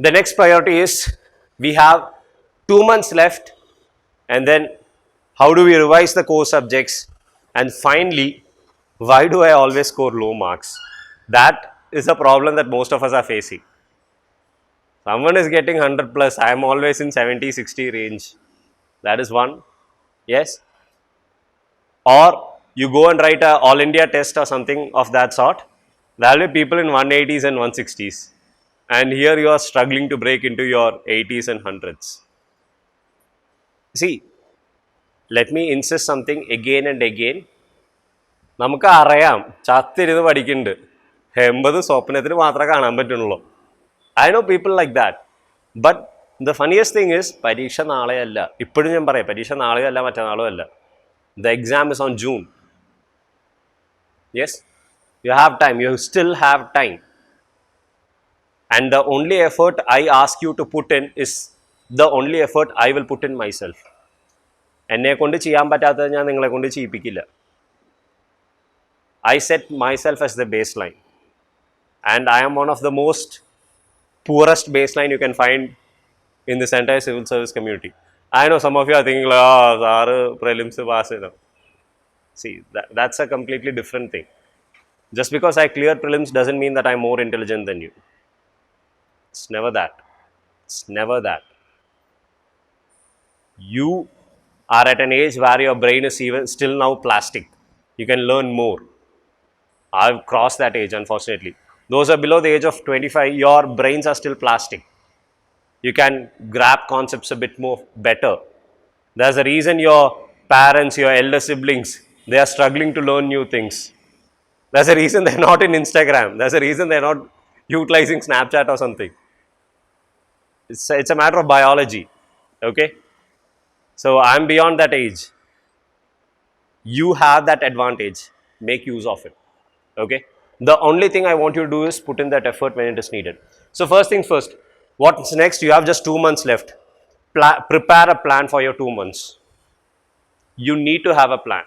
The next priority is we have 2 months left, and then how do we revise the core subjects, and finally, why do I always score low marks? That is a problem that most of us are facing. Someone is getting 100 plus, I am always in 70, 60 range. That is one. Yes. Or you go and write a all India test or something of that sort. There will be people in 180s and 160s. And here you are struggling to break into your 80s and 100s. See, let me insist something again and again. നമുക്ക് അറിയാം ചത്തിരുന്ന് പഠിക്കുന്നുണ്ട്, 80 സ്വപ്നത്തിന് മാത്രമേ കാണാൻ പറ്റുള്ളൂ. I know people like that. But the funniest thing is, പരീക്ഷ നാളെയല്ല. ഇപ്പോഴും ഞാൻ പറയാം, പരീക്ഷ നാളെയോ അല്ല മറ്റന്നാളോ അല്ല. The exam is on June. Yes, you have time, you still have time. And the only effort I ask you to put in is the only effort I will put in myself. എന്നെ കൊണ്ട് ചെയ്യാൻ പറ്റാത്തത് ഞാൻ നിങ്ങളെ കൊണ്ട് ചെയ്യിപ്പിക്കില്ല. I set myself as the baseline, and I am one of the most poorest baseline you can find in this entire civil service community. I know some of you are thinking like, oh, prelims pass. See, that's a completely different thing. Just because I cleared prelims doesn't mean that I'm more intelligent than you. It's never that. It's never that. You are at an age where your brain is even still now plastic. You can learn more. I've crossed that age, unfortunately. Those are below the age of 25, your brains are still plastic. You can grab concepts a bit more better. There's a reason your parents, your elder siblings, they are struggling to learn new things. There's a reason they're not in Instagram. There's a reason they're not utilizing Snapchat or something. It's a matter of biology. Okay? So I'm beyond that age. You have that advantage. Make use of it. Okay? The only thing I want you to do is put in that effort when it is needed. So first things first, what's next? You have just 2 months left. Prepare a plan for your 2 months. You need to have a plan.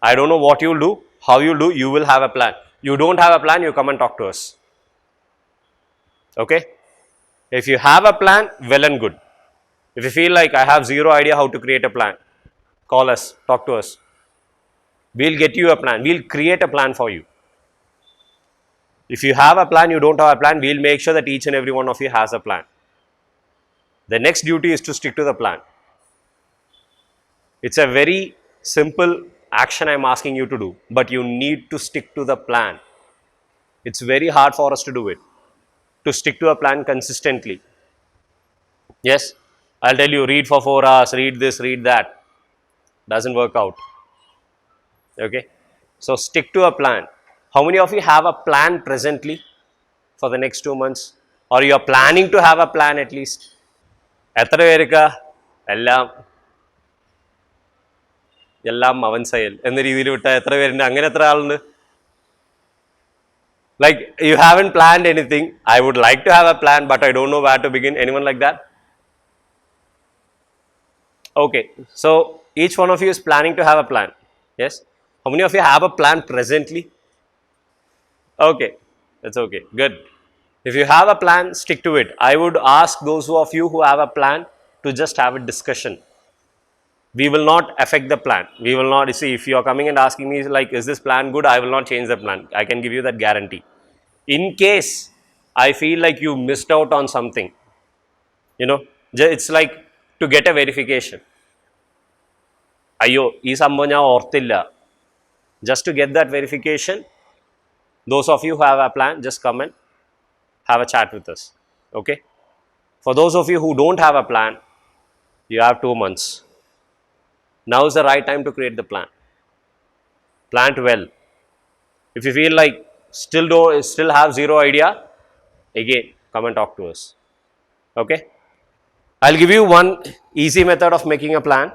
I don't know what you'll do, how you'll do, you will have a plan. You don't have a plan, you come and talk to us. Okay? If you have a plan, well and good. If you feel like I have zero idea how to create a plan, call us, talk to us. We'll get you a plan. We'll create a plan for you. If you have a plan, you don't have a plan, we'll make sure that each and every one of you has a plan. The next duty is to stick to the plan. It's a very simple action I'm asking you to do, but you need to stick to the plan. It's very hard for us to do it, to stick to a plan consistently. Yes, I'll tell you, read for 4 hours, read this, read that. Doesn't work out. Okay, so stick to a plan. How many of you have a plan presently for the next 2 months, or you are planning to have a plan at least? എത്ര പേർക്ക് എല്ലാം അവൻസയൽ എന്ന രീതിയിൽ വിട്ട എത്ര പേരുണ്ട്? അങ്ങനെ എത്ര ആളുണ്ട്? Like, you haven't planned anything. I would like to have a plan, but I don't know where to begin. Anyone like that? Okay, so each one of you is planning to have a plan. Yes? How many of you have a plan presently? Okay, that's okay, good. If you have a plan, stick to it. I would ask those of you who have a plan to just have a discussion. We will not affect the plan. We will not, see, if you are coming and asking me like, is this plan good? I will not change the plan. I can give you that guarantee. In case I feel like you missed out on something, you know, it's like to get a verification. Ayyo, ee sambhavam njan orthilla. Just to get that verification, those of you who have a plan, just come and have a chat with us. Okay? For those of you who don't have a plan, you have 2 months. Now is the right time to create the plan. Plan it well. If you feel like still have zero idea, again, come and talk to us. Okay? I'll give you one easy method of making a plan.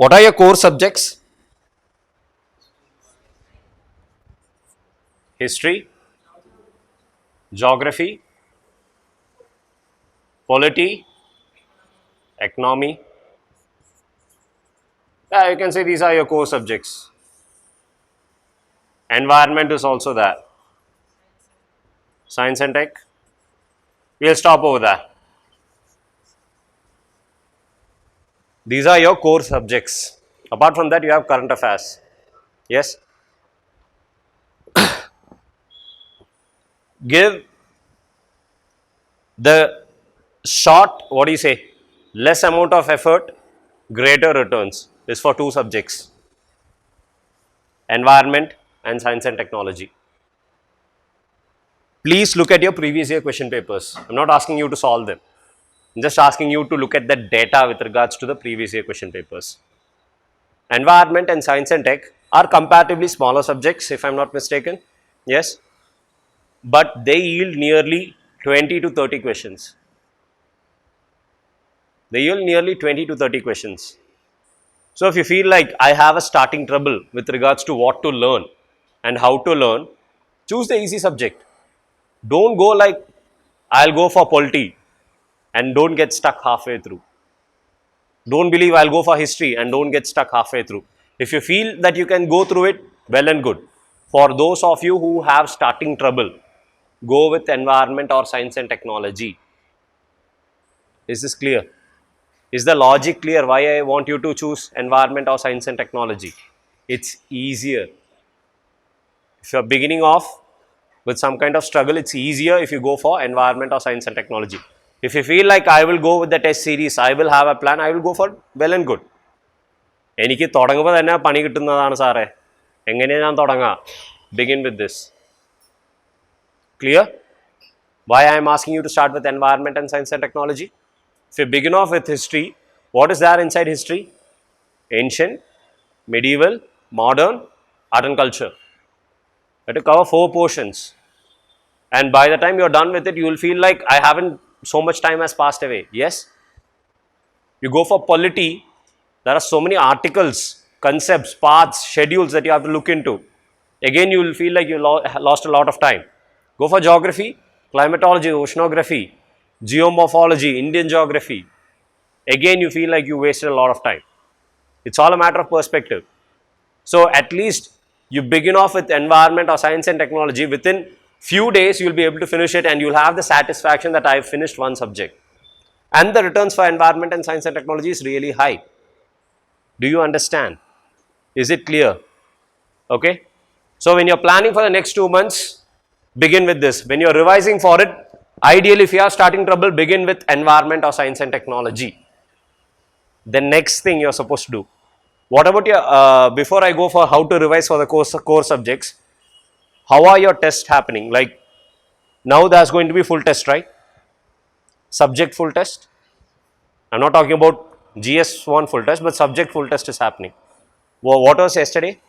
What are your core subjects? History, geography, polity, economy. Yeah, you can say these are your core subjects. Environment is also there. Science and tech. We'll stop over there. These are your core subjects. Apart from that, you have current affairs. Yes. Give the short, what do you say, less amount of effort, greater returns is for two subjects, environment and science and technology. Please look at your previous year question papers. I'm not asking you to solve them. I'm just asking you to look at the data with regards to the previous year question papers. Environment and science and tech are comparatively smaller subjects, if I'm not mistaken. Yes. But they yield nearly 20 to 30 questions. They yield nearly 20 to 30 questions. So if you feel like I have a starting trouble with regards to what to learn and how to learn, choose the easy subject. Don't go like, I'll go for polity and don't get stuck halfway through. Don't believe I'll go for history and don't get stuck halfway through. If you feel that you can go through it, well and good. For those of you who have starting trouble, go with environment or science and technology. Is this clear? Is the logic clear why I want you to choose environment or science and technology? It's easier. If you're beginning off with some kind of struggle, it's easier if you go for environment or science and technology. If you feel like I will go with the test series, I will have a plan, I will go for well and good. എനിക്ക് തുടങ്ങുമ്പോൾ തന്നെ പണി കിട്ടുന്നതാണ് സാറേ. എങ്ങനെയാണ് ഞാൻ തുടങ്ങുക? Begin with this. Clear? Why I am asking you to start with environment and science and technology? If you begin off with history, what is there inside history? Ancient, medieval, modern, art and culture. You have to cover 4 portions. And by the time you're done with it, you will feel like I haven't, so much time has passed away. Yes? You go for polity, there are so many articles, concepts, paths, schedules that you have to look into. Again, you will feel like you lost a lot of time. Go for geography, climatology, oceanography, geomorphology, Indian geography. Again, you feel like you wasted a lot of time. It's all a matter of perspective. So at least you begin off with environment or science and technology. Within few days, you'll be able to finish it and you'll have the satisfaction that I've finished one subject. And the returns for environment and science and technology is really high. Do you understand? Is it clear? Okay. So when you're planning for the next 2 months, begin with this. When you're revising for it, ideally if you are starting trouble, begin with environment or science and technology. The next thing you're supposed to do. What about your, before I go for how to revise for the core subjects, how are your tests happening? Like now there's going to be full test, right? Subject full test. I'm not talking about GS1 full test, but subject full test is happening. Well, what was yesterday?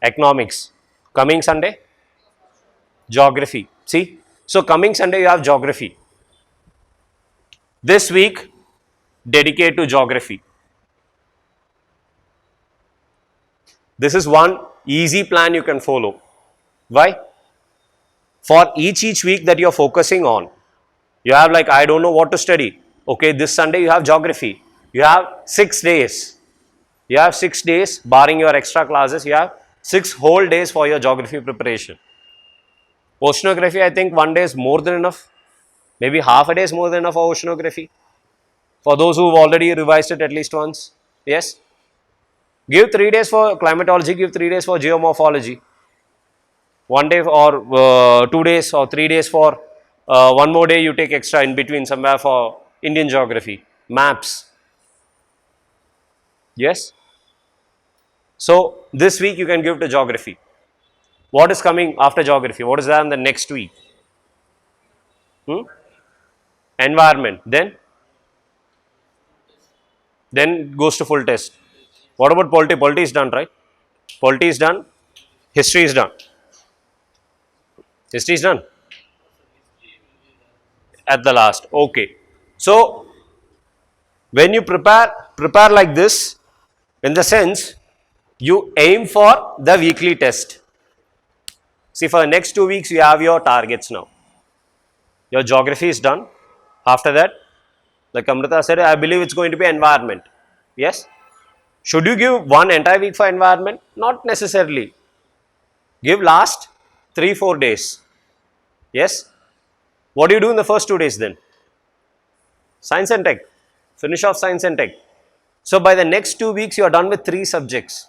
Economics. Coming Sunday? Geography. See? So coming Sunday you have geography. This week, dedicate to geography. This is one easy plan you can follow. Why? For each week that you're focusing on, you have like, I don't know what to study. Okay, this Sunday you have geography. You have 6 days. You have 6 days, barring your extra classes, you have 6 whole days for your geography preparation. Oceanography, I think 1 day is more than enough. Maybe half a day is more than enough for oceanography. For those who've already revised it at least once. Yes? Give 3 days for climatology, give 3 days for geomorphology. 1 day or 2 days or 3 days for one more day you take extra in between somewhere for Indian geography, maps. Yes? So this week you can give to geography. What is coming after geography? What is there in the next week? Environment. Then goes to full test. What about polity? Polity is done, right? Polity is done. History is done. History is done. At the last. Okay. So when you prepare like this, in the sense, you aim for the weekly test. See, for the next 2 weeks, you have your targets now. Your geography is done. After that, like Amrita said, I believe it's going to be environment. Yes? Should you give one entire week for environment? Not necessarily. Give last 3-4 days. Yes? What do you do in the first 2 days then? Science and tech. Finish off science and tech. So by the next 2 weeks, you are done with 3 subjects.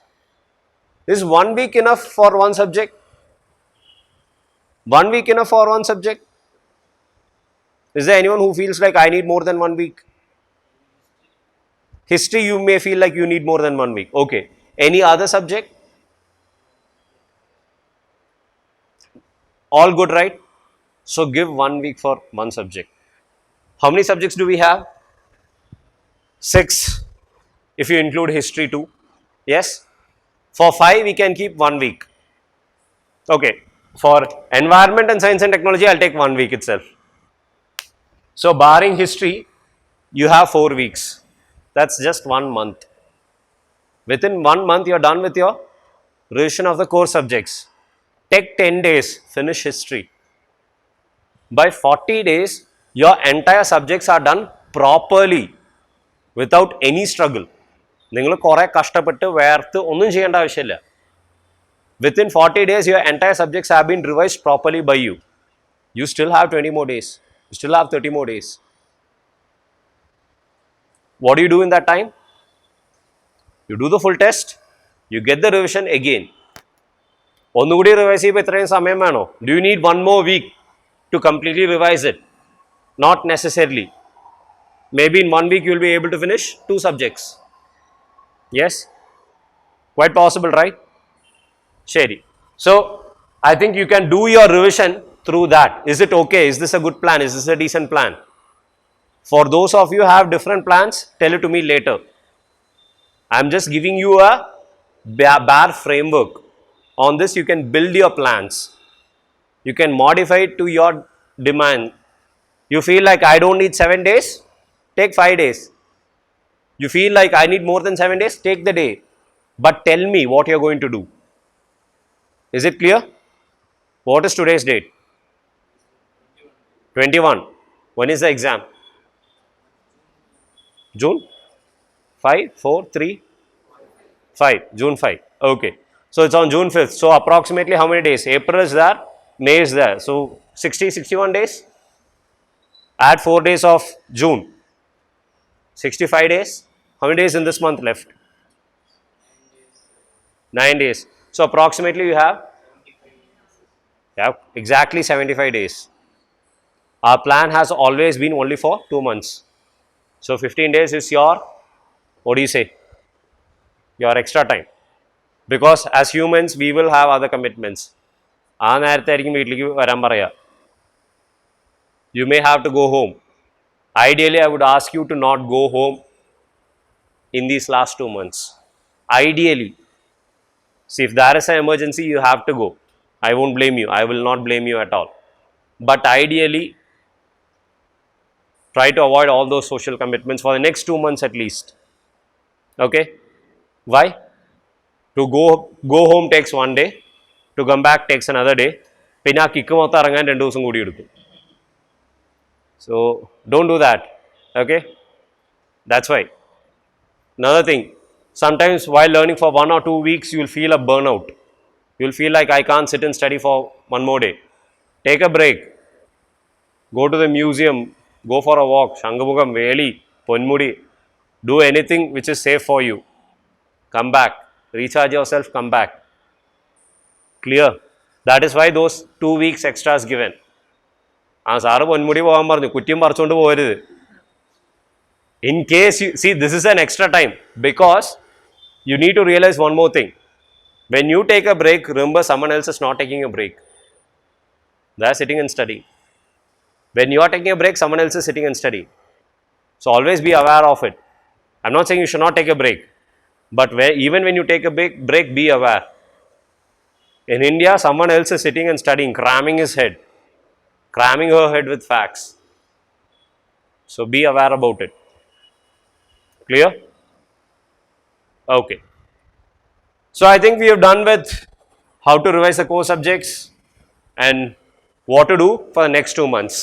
Is 1 week enough for one subject? 1 week enough for one subject? Is there anyone who feels like I need more than 1 week? History, you may feel like you need more than 1 week. Okay. Any other subject? All good, right? So give 1 week for one subject. How many subjects do we have? 6. If you include history too. Yes? For 5, we can keep 1 week. Okay. For environment and science and technology, I'll take 1 week itself. So barring history, you have 4 weeks. That's just 1 month. Within 1 month, you're done with your revision of the core subjects. Take 10 days, finish history. By 40 days, your entire subjects are done properly without any struggle. നിങ്ങൾ കുറേ കഷ്ടപ്പെട്ട് വേർത്ത് ഒന്നും ചെയ്യേണ്ട ആവശ്യമില്ല. Within 40 days, your entire subjects have been revised properly by you. You still have 20 more days. You still have 30 more days. What do you do in that time? You do the full test. You get the revision again. ഒന്നുകൂടി revise ചെയ്യുമ്പോൾ ഇത്രയും സമയം വേണോ? Do you need 1 more week to completely revise it? Not necessarily. Maybe in 1 week you will be able to finish 2 subjects. Yes? Quite possible, right? Shady. So, I think you can do your revision through that. Is it okay? Is this a good plan? Is this a decent plan? For those of you who have different plans, tell it to me later. I am just giving you a bare framework. On this, you can build your plans. You can modify it to your demand. You feel like I don't need 7 days? Take 5 days. You feel like I need more than 7 days? Take the day. But tell me what you're going to do. Is it clear? What is today's date? 21. When is the exam? June? 5, 4, 3, 5. June 5. Okay. So it's on June 5th. So approximately how many days? April is there, May is there. So 60, 61 days. Add 4 days of June. 65 days. How many days in this month left? 9 days. So approximately you have exactly 75 days. Our plan has always been only for 2 months. So 15 days is your, what do you say? Your extra time. Because as humans, we will have other commitments. You may have to go home. Ideally, I would ask you to not go home in these last 2 months. Ideally. See, if there is an emergency, you have to go. I won't blame you. I will not blame you at all. But ideally, try to avoid all those social commitments for the next 2 months at least. Okay? Why? To go home takes 1 day. To come back takes another day. Pinna kikku motta arangan 2 ദിവസം കൂടി എടുക്കും. So, don't do that. Okay? That's why. Another thing, sometimes while learning for 1 or 2 weeks, you will feel a burnout. You will feel like I can't sit and study for 1 more day. Take a break. Go to the museum. Go for a walk. Shangabugam, Veli, Ponmudi. Do anything which is safe for you. Come back. Recharge yourself. Come back. Clear? That is why those 2 weeks extra is given. In case you see, this is an extra time because you need to realize one more thing. When you take a break, remember someone else is not taking a break. They are sitting and studying. When you are taking a break, someone else is sitting and studying. So always be aware of it. I'm not saying you should not take a break, but even when you take a break, be aware. In India, someone else is sitting and studying, cramming his head, cramming her head with facts. So be aware about it. Clear? Okay. So I think we have done with how to revise the core subjects and what to do for the next 2 months.